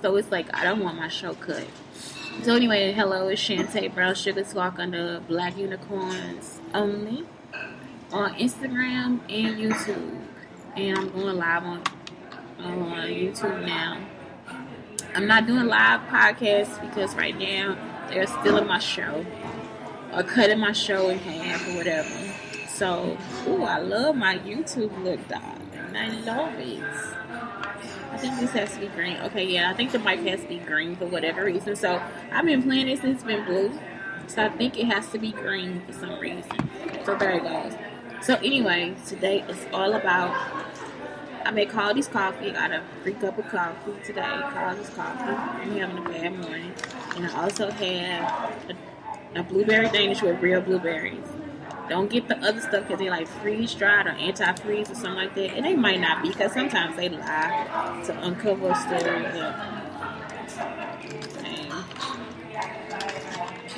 So it's like I don't want my show cut. So anyway, hello, it's Shantae Brown Sugar Talk under Black Unicorns only on Instagram and YouTube. And I'm going live on YouTube now. I'm not doing live podcasts because right now they're stealing my show or cutting my show in half or whatever. So, I love my YouTube look, dog. And I love it. I think this has to be green. Okay, yeah, I think the mic has to be green for whatever reason. So, I've been playing this since it's been blue. So, I think it has to be green for some reason. So, there it goes. So, anyway, today is all about... I made Caldi's coffee. I got a free cup of coffee today. Caldi's coffee. I'm having a bad morning. And I also have a blueberry Danish with real blueberries. Don't get the other stuff because they're like freeze-dried or anti-freeze or something like that. And they might not be because sometimes they lie to uncover a story.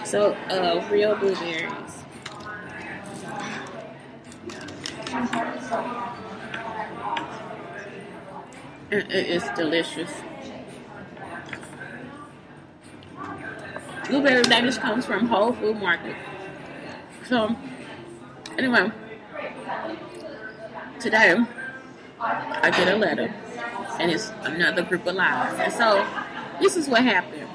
So, real blueberries. It's delicious. Blueberry Danish comes from Whole Food Market. So, anyway, today I get a letter, and it's another group of lies. And so, this is what happened.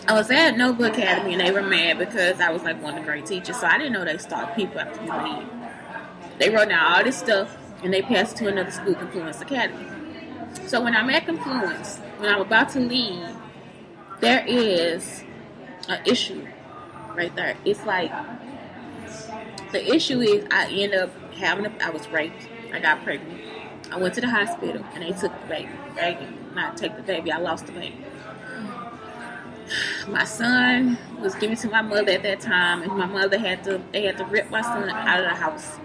I was at Nova Academy, and they were mad because I was like one of the great teachers. So I didn't know they start people after you leave. They wrote down all this stuff, and they passed it to another school, Confluence Academy. So when I'm at Confluence, when I'm about to leave, there is an issue right there. It's like, the issue is I end up I was raped. I got pregnant. I went to the hospital and they took the baby. Right? Not take the baby, I lost the baby. My son was given to my mother at that time, and my mother had to rip my son out of the house.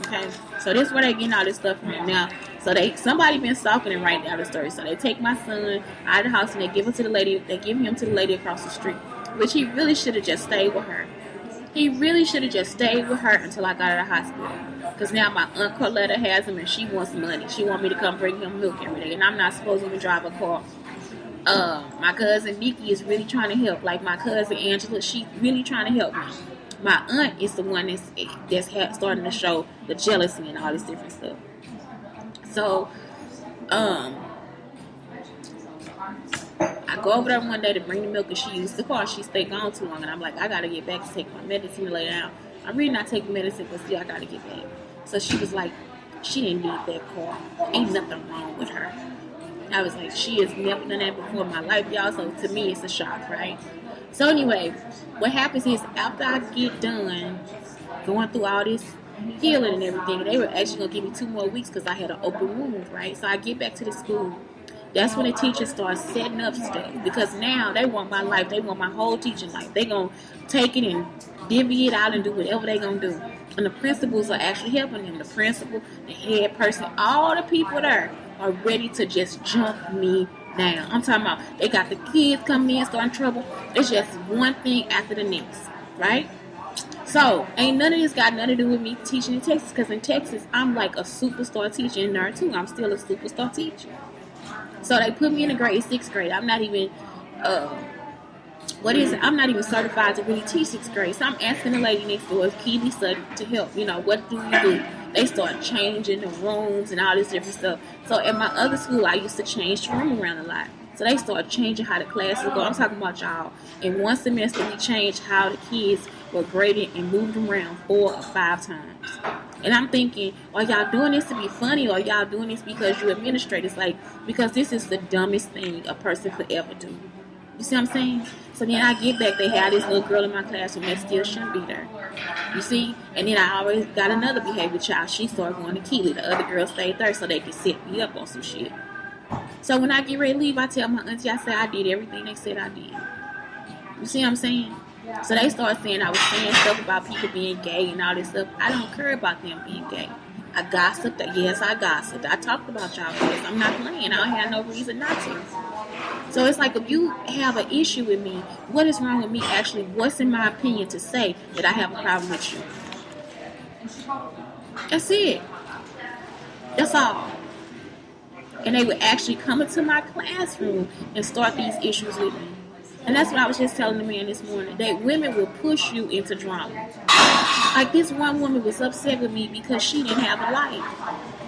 Okay, so this is where they getting all this stuff from now. So somebody been stalking and writing down the story. So they take my son out of the house and they give him to the lady. They give him to the lady across the street, which he really should have just stayed with her. He really should have just stayed with her until I got out of the hospital. Because now my Aunt Coletta has him and she wants money. She wants me to come bring him milk every day, and I'm not supposed to even drive a car. My cousin Nikki is really trying to help. Like my cousin Angela, she's really trying to help me. My aunt is the one that's starting to show the jealousy and all this different stuff. So, I go over there one day to bring the milk, and she used the car. She stayed gone too long, and I'm like, I gotta get back to take my medicine to lay down. I'm really not taking medicine, but still, I gotta get back. So she was like, she didn't need that car. Ain't nothing wrong with her. I was like, she has never done that before in my life, y'all. So to me, it's a shock, right? So anyway, what happens is after I get done going through all this healing and everything, they were actually going to give me 2 more weeks because I had an open wound, right? So I get back to the school. That's when the teachers start setting up stuff because now they want my life. They want my whole teaching life. They going to take it and divvy it out and do whatever they going to do. And the principals are actually helping them. The principal, the head person, all the people there are ready to just jump me down. I'm talking about they got the kids coming in starting trouble. It's just one thing after the next, right? So, ain't none of this got nothing to do with me teaching in Texas, because in Texas, I'm like a superstar teacher in there too. I'm still a superstar teacher. So, they put me in a grade, 6th grade. I'm not even, I'm not even certified to really teach 6th grade. So, I'm asking the lady next door, Keely Sutton, to help. You know, what do you do? They start changing the rooms and all this different stuff. So, at my other school, I used to change the room around a lot. So they start changing how the classes go. I'm talking about y'all. In one semester, we changed how the kids were graded and moved around 4 or 5 times. And I'm thinking, are y'all doing this to be funny, or are y'all doing this because you administrators? Like, because this is the dumbest thing a person could ever do. You see what I'm saying? So then I get back, they had this little girl in my classroom that still shouldn't be there. You see? And then I always got another behavior child. She started going to Keely. The other girl stayed there so they could set me up on some shit. So when I get ready to leave, I tell my auntie, I say I did everything they said I did. You see what I'm saying? So they start saying I was saying stuff about people being gay and all this stuff. I don't care about them being gay. I gossiped. Yes, I gossiped. I talked about y'all because I'm not playing. I don't have no reason not to. So it's like, if you have an issue with me, what is wrong with me actually? What's in my opinion to say that I have a problem with you? That's it. That's all. And they would actually come into my classroom and start these issues with me. And that's what I was just telling the man this morning. That women will push you into drama. Like this one woman was upset with me because she didn't have a life.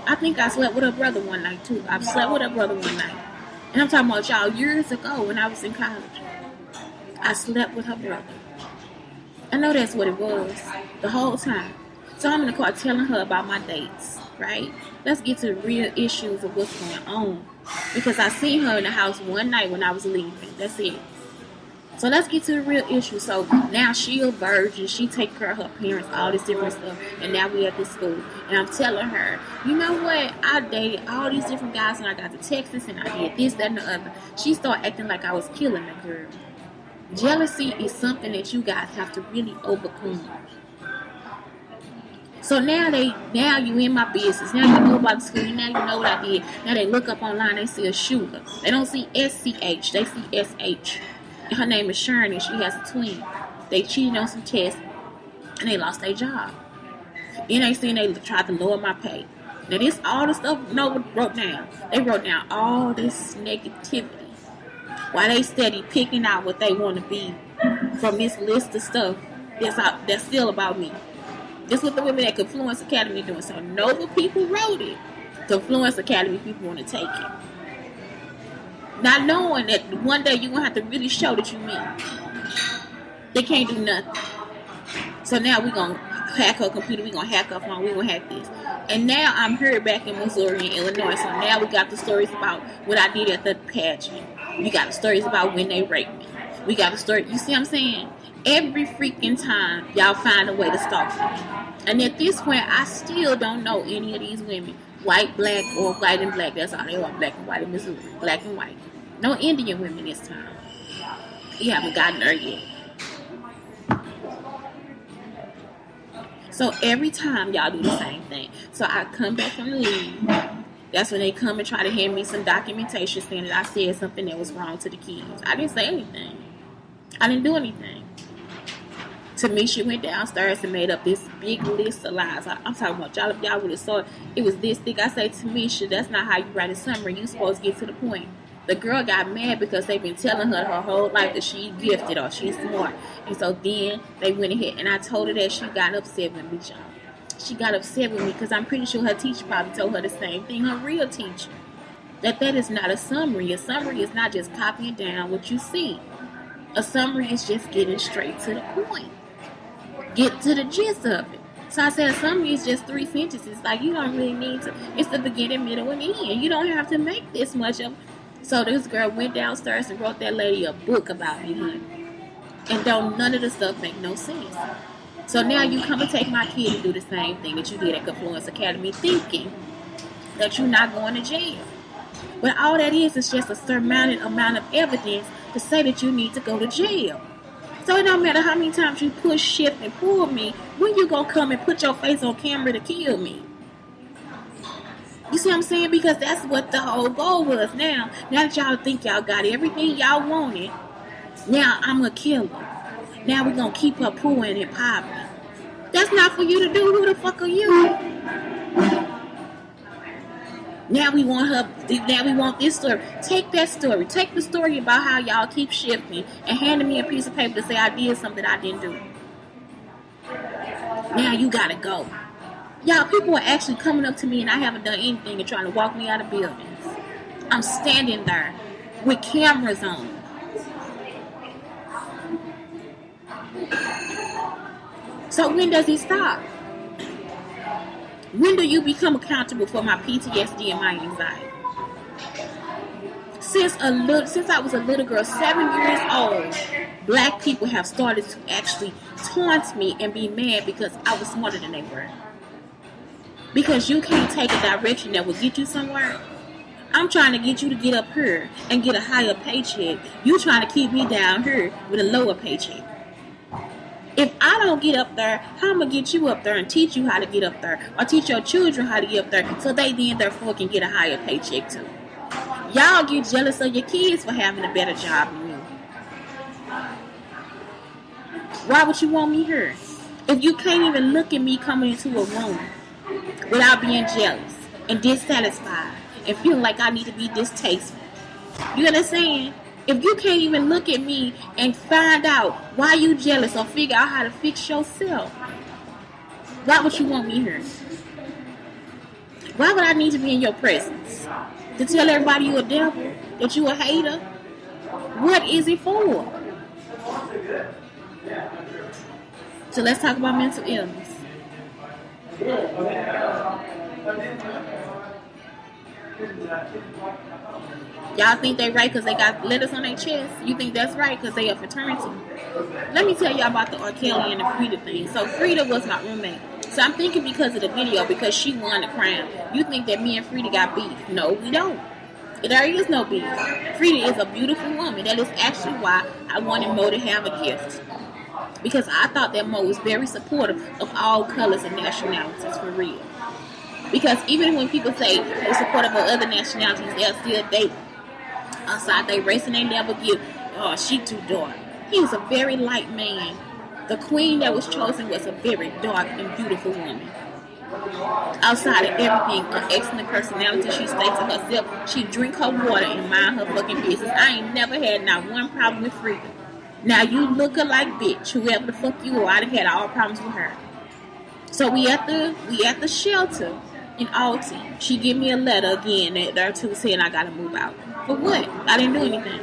I think I slept with her brother one night too. I slept with her brother one night. And I'm talking about y'all years ago when I was in college. I slept with her brother. I know that's what it was the whole time. So I'm in the car telling her about my dates, right? Let's get to the real issues of what's going on. Because I seen her in the house one night when I was leaving. That's it. So let's get to the real issue. So now she a virgin. She take care of her parents, all this different stuff. And now we at this school. And I'm telling her, you know what? I dated all these different guys when I got to Texas. And I did this, that, and the other. She started acting like I was killing the girl. Jealousy is something that you guys have to really overcome. So now you in my business. Now you know about the school. Now you know what I did. Now they look up online. They see a shooter. They don't see SCH. They see SH. And her name is Sharon, and she has a twin. They cheated on some tests, and they lost their job. Then they tried to lower my pay. Now this all the stuff Nova wrote down. They wrote down all this negativity. While they steady picking out what they want to be from this list of stuff that's still about me. This is what the women at Confluence Academy doing. So Nova people wrote it. Confluence Academy people want to take it. Not knowing that one day you're going to have to really show that you mean. They can't do nothing. So now we're going to hack her computer. We're going to hack her phone. We're going to hack this. And now I'm here back in Missouri and Illinois. So now we got the stories about what I did at the pageant. We got the stories about when they raped me. We got the story. You see what I'm saying? Every freaking time y'all find a way to stalk me. And at this point, I still don't know any of these women. White, black, or white and black. That's all they are. Black and white in Missouri. Black and white. No Indian women this time. We haven't gotten there yet. So every time y'all do the same thing. So I come back from the leave. That's when they come and try to hand me some documentation saying that I said something that was wrong to the kids. I didn't say anything. I didn't do anything. Tamisha went downstairs and made up this big list of lies. I'm talking about y'all. If y'all would have saw it, it was this thick. I say, Tamisha, that's not how you write a summary. You supposed to get to the point. The girl got mad because they've been telling her whole life that she's gifted or she's smart. And so then they went ahead and I told her that she got upset with me, y'all. She got upset with me because I'm pretty sure her teacher probably told her the same thing, her real teacher. That is not a summary. A summary is not just copying down what you see. A summary is just getting straight to the point. Get to the gist of it. So I said a summary is just 3 sentences. Like you don't really need to. It's the beginning, middle, and end. You don't have to make this much of. So this girl went downstairs and wrote that lady a book about me, honey. And none of the stuff make no sense. So now you come and take my kid and do the same thing that you did at Confluence Academy, thinking that you're not going to jail. But all that is just a surmounted amount of evidence to say that you need to go to jail. So it don't matter how many times you push, shift, and pull me, when you gonna come and put your face on camera to kill me? You see what I'm saying? Because that's what the whole goal was. Now that y'all think y'all got everything y'all wanted, now I'm a killer. Now we're gonna keep her pulling and popping. That's not for you to do. Who the fuck are you? Now we want this story. Take that story. Take the story about how y'all keep shifting and handing me a piece of paper to say I did something I didn't do. Now you gotta go. Y'all, people are actually coming up to me and I haven't done anything and trying to walk me out of buildings. I'm standing there with cameras on. So when does it stop? When do you become accountable for my PTSD and my anxiety? Since I was a little girl, 7 years old, black people have started to actually taunt me and be mad because I was smarter than they were. Because you can't take a direction that will get you somewhere. I'm trying to get you to get up here and get a higher paycheck. You trying to keep me down here with a lower paycheck. If I don't get up there, how am I going to get you up there and teach you how to get up there? Or teach your children how to get up there so they then therefore can get a higher paycheck too. Y'all get jealous of your kids for having a better job than you. Why would you want me here? If you can't even look at me coming into a room without being jealous and dissatisfied and feeling like I need to be distasteful. You understand? If you can't even look at me and find out why you jealous or figure out how to fix yourself, why would you want me here? Why would I need to be in your presence? To tell everybody you a devil? That you a hater? What is it for? So let's talk about mental illness. Y'all think they right because they got letters on their chest? You think that's right because they a fraternity? Let me tell y'all about the R. Kelly and the Frida thing. So Frida was my roommate. So I'm thinking because of the video, because she won the crown, you think that me and Frida got beef. No, we don't. There is no beef. Frida is a beautiful woman. That is actually why I wanted Mo to have a gift. Because I thought that Mo was very supportive of all colors and nationalities, for real. Because even when people say they're supportive of other nationalities, they'll still date outside their race and they never give, oh, she too dark. He was a very light man. The queen that was chosen was a very dark and beautiful woman. Outside of everything, an excellent personality. She stays to herself. She drink her water and mind her fucking business. I ain't never had not one problem with Frida. Now you look alike, bitch. Whoever the fuck you are, I done had all problems with her. So we at the shelter in Alton. She give me a letter again there too saying I gotta move out. For what? I didn't do anything.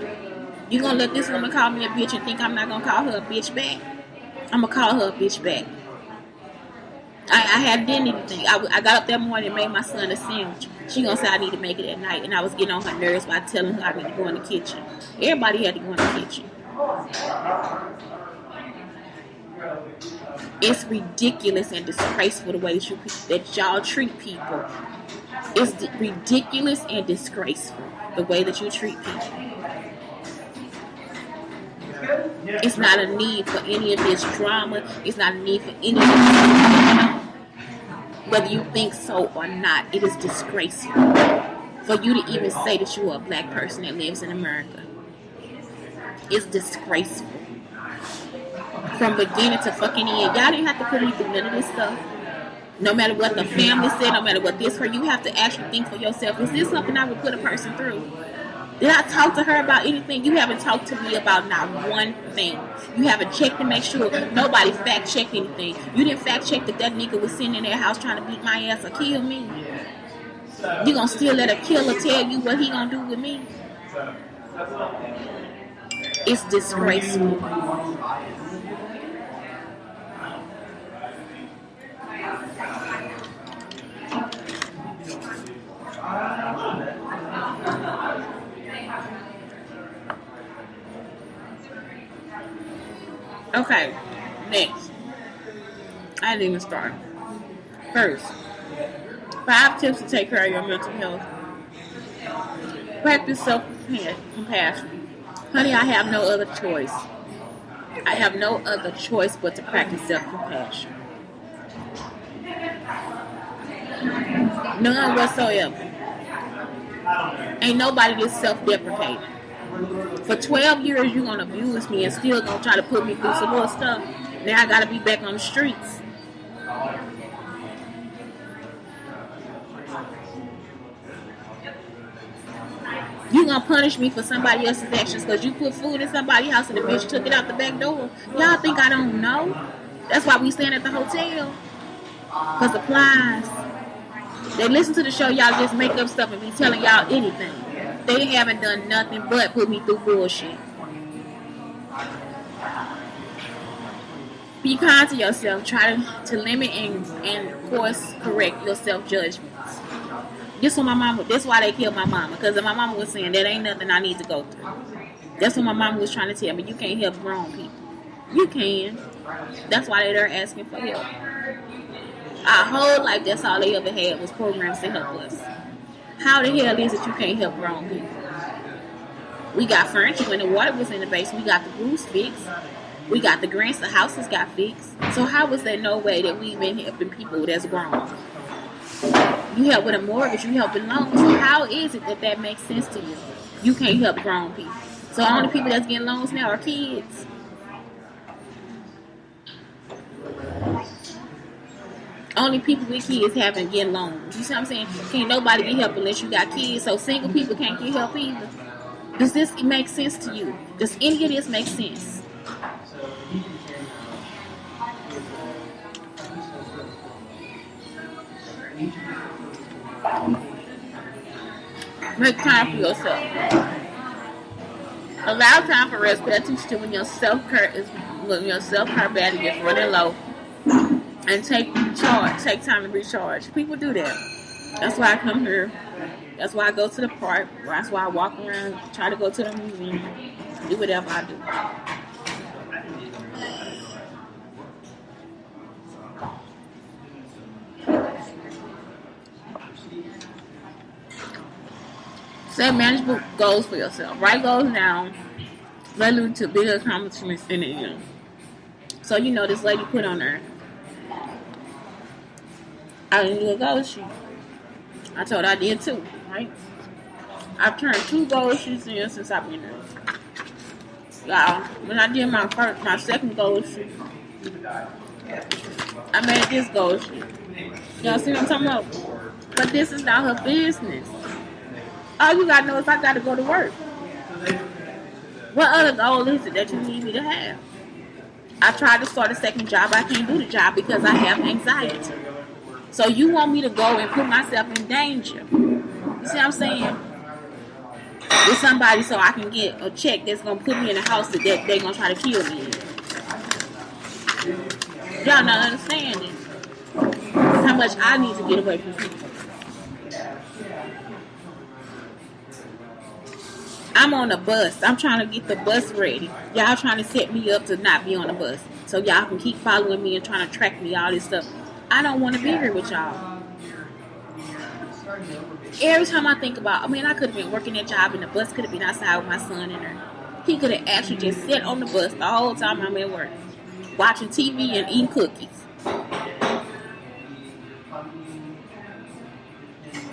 You gonna let this woman call me a bitch and think I'm not gonna call her a bitch back? I'm gonna call her a bitch back. I hadn't done anything. I got up that morning and made my son a sandwich. She gonna say I need to make it at night, and I was getting on her nerves by telling her I need to go in the kitchen. Everybody had to go in the kitchen. It's ridiculous and disgraceful the way that y'all treat people. It's ridiculous and disgraceful the way that you treat people. It's not a need for any of this drama. It's not a need for any of this. Whether you think so or not, it is disgraceful for you to even say that you are a black person that lives in America. It's disgraceful. From beginning to fucking end. Y'all didn't have to put me through none of this stuff. No matter what the family said, no matter what this for, you have to actually think for yourself. Is this something I would put a person through? Did I talk to her about anything? You haven't talked to me about not one thing. You haven't checked to make sure nobody fact-checked anything. You didn't fact-check that nigga was sitting in their house trying to beat my ass or kill me. You gonna still let a killer tell you what he gonna do with me? It's disgraceful. Okay, next. I didn't even start. First, 5 tips to take care of your mental health. Practice self-compassion. Honey, I have no other choice. I have no other choice but to practice self-compassion. None whatsoever. Ain't nobody that's self-deprecating. For 12 years, you're going to abuse me and still going to try to put me through some more stuff. Now I got to be back on the streets. You going to punish me for somebody else's actions because you put food in somebody's house and the bitch took it out the back door. Y'all think I don't know? That's why we staying at the hotel. For supplies. They listen to the show, y'all just make up stuff and be telling y'all anything. They haven't done nothing but put me through bullshit. Be kind to yourself. Try to limit and course correct your self-judgments. That's why they killed my mama. Because my mama was saying that ain't nothing I need to go through. That's what my mama was trying to tell me. You can't help grown people. You can. That's why they're asking for help. Our whole life, that's all they ever had was programs to help us. How the hell is it you can't help grown people? We got furniture when the water was in the basement. We got the roofs fixed. We got the grants, the houses got fixed. So how was there no way that we've been helping people that's grown? You help with a mortgage, you help with loans. So how is it that makes sense to you? You can't help grown people. So the only people that's getting loans now are kids. Only people with kids having getting loans. You see what I'm saying? Can't nobody get help unless you got kids. So single people can't get help either. Does this make sense to you? Does any of this make sense? Make time for yourself. Allow time for rest. Pay attention to when your self-care battery gets running low. And take charge. Take time to recharge. People do that. That's why I come here. That's why I go to the park. That's why I walk around, try to go to the museum, do whatever I do. Set manageable goals for yourself. Write goals down. Relative to bigger accomplishments in the end. So you know this lady put on there. I didn't do a goal sheet. I told her I did too, right? I've turned 2 goal sheets in since I've been there. Y'all, when I did my second goal sheet, I made this goal sheet. Y'all see what I'm talking about? But this is not her business. All you gotta know is I gotta go to work. What other goal is it that you need me to have? I tried to start a second job. I can't do the job because I have anxiety. So you want me to go and put myself in danger. You see what I'm saying? With somebody so I can get a check that's going to put me in a house that they're going to try to kill me in. Y'all not understanding how much I need to get away from people. I'm on a bus. I'm trying to get the bus ready. Y'all trying to set me up to not be on the bus. So y'all can keep following me and trying to track me, all this stuff. I don't want to be here with y'all. Every time I think about, I could have been working that job and the bus could have been outside with my son in there. He could have actually just sat on the bus the whole time I'm at work, watching TV and eating cookies.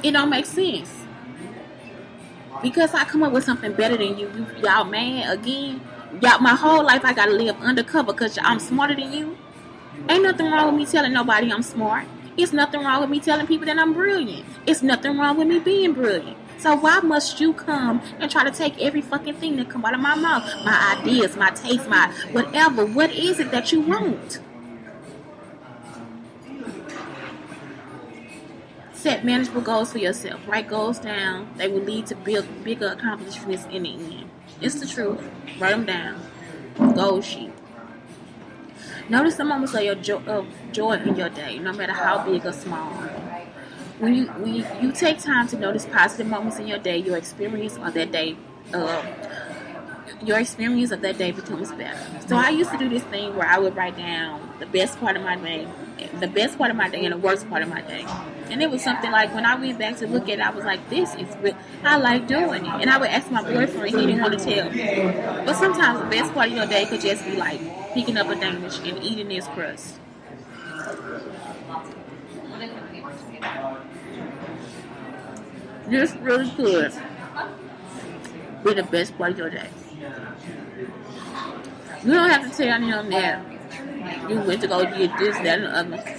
It don't make sense. Because I come up with something better than you y'all mad again. Y'all, my whole life I gotta live undercover because I'm smarter than you. Ain't nothing wrong with me telling nobody I'm smart. It's nothing wrong with me telling people that I'm brilliant. It's nothing wrong with me being brilliant. So why must you come and try to take every fucking thing that come out of my mouth? My ideas, my taste, my whatever. What is it that you want? Set manageable goals for yourself. Write goals down. They will lead to bigger accomplishments in the end. It's the truth. Write them down. Goal sheet. Notice the moments of your joy in your day, no matter how big or small. When you take time to notice positive moments in your day, your experience of that day becomes better. So I used to do this thing where I would write down the best part of my day, and the worst part of my day. And it was something like when I went back to look at it, I was like, this is real. I like doing it. And I would ask my boyfriend, he didn't want to tell me. But sometimes the best part of your day could just be like picking up a Danish and eating this crust. This really could be the best part of your day. You don't have to tell them that you went to go get this, that, and the other.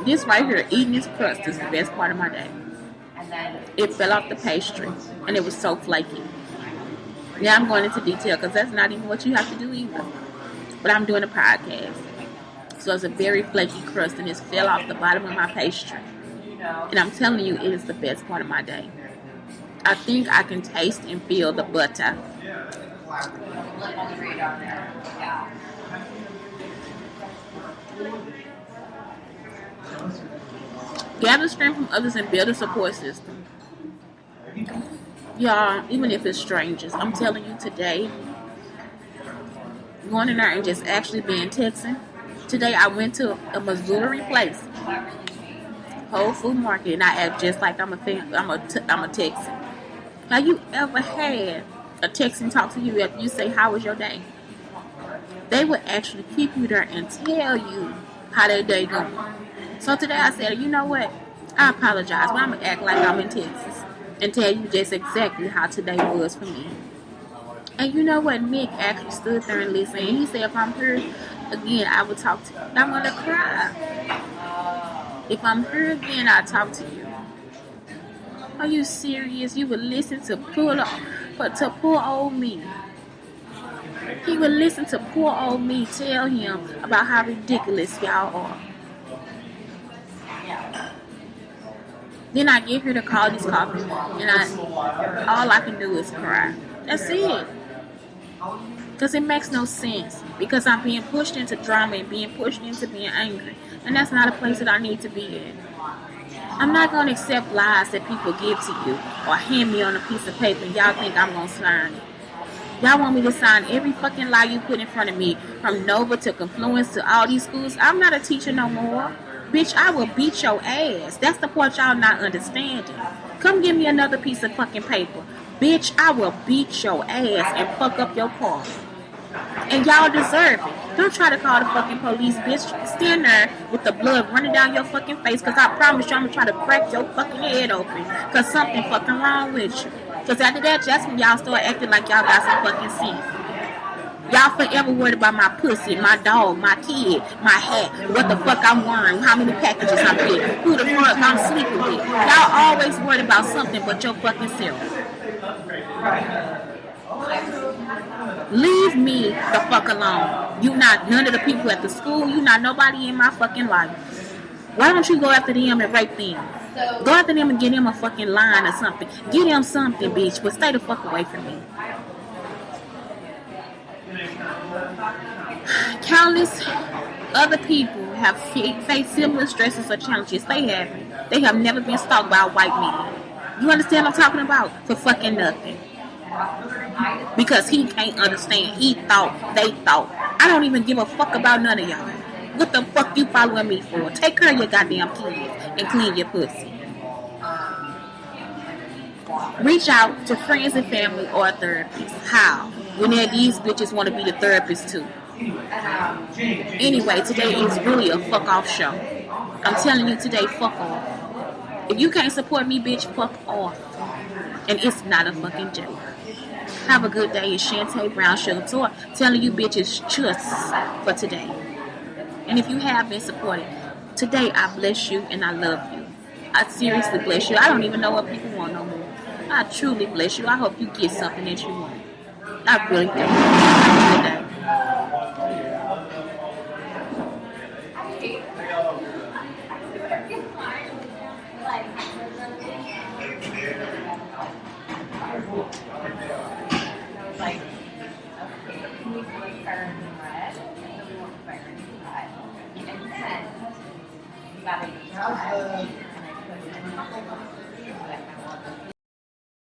This right here, eating this crust, is the best part of my day. It fell off the pastry, and it was so flaky. Yeah, I'm going into detail because that's not even what you have to do either. But I'm doing a podcast. So it's a very flaky crust, and it fell off the bottom of my pastry. And I'm telling you, it is the best part of my day. I think I can taste and feel the butter. Gather strength from others and build a support system. Y'all, even if it's strangers, I'm telling you today, going in there and just actually being Texan. Today I went to a Missouri place, Whole Food Market, and I act just like I'm a Texan. Have you ever had a Texan talk to you after you say, how was your day? They would actually keep you there and tell you how their day going. So today I said, you know what? I apologize, but I'm going to act like I'm in Texas and tell you just exactly how today was for me. And you know what? Nick actually stood there and listened. And he said, if I'm here again, I would talk to you. And I'm going to cry. If I'm here again, I'll talk to you. Are you serious? You would listen to poor old me. He would listen to poor old me tell him about how ridiculous y'all are. Then I get here to call this coffee, and all I can do is cry. That's it. Because it makes no sense. Because I'm being pushed into drama and being pushed into being angry. And that's not a place that I need to be in. I'm not going to accept lies that people give to you or hand me on a piece of paper and y'all think I'm going to sign it. Y'all want me to sign every fucking lie you put in front of me, from Nova to Confluence to all these schools. I'm not a teacher no more. Bitch, I will beat your ass. That's the part y'all not understanding. Come give me another piece of fucking paper. Bitch, I will beat your ass and fuck up your car. And y'all deserve it. Don't try to call the fucking police, bitch. Stand there with the blood running down your fucking face, because I promise you I'm going to try to crack your fucking head open, because something fucking wrong with you. Because after that, that's when y'all start acting like y'all got some fucking sense. Y'all forever worried about my pussy, my dog, my kid, my hat, what the fuck I'm wearing, how many packages I'm getting, who the fuck I'm sleeping with. Y'all always worried about something but your fucking self. Leave me the fuck alone. You not none of the people at the school. You not nobody in my fucking life. Why don't you go after them and rape them? Go after them and get them a fucking line or something. Get them something, bitch, but stay the fuck away from me. Countless other people have faced similar stresses or challenges. They haven't. They have never been stalked by a white man. You understand what I'm talking about? For fucking nothing. Because he can't understand. He thought, they thought. I don't even give a fuck about none of y'all. What the fuck you following me for? Take care of your goddamn kids and clean your pussy. Reach out to friends and family or a therapist. How? When these bitches want to be the therapist too. Anyway, today is really a fuck off show. I'm telling you today, fuck off. If you can't support me, bitch, fuck off. And it's not a fucking joke. Have a good day. It's Shantae Brown Sugar Tour telling you bitches just for today. And if you have been supported, today I bless you and I love you. I seriously bless you. I don't even know what people want no more. I truly bless you. I hope you get something that you want. I really do. Have a good day. Like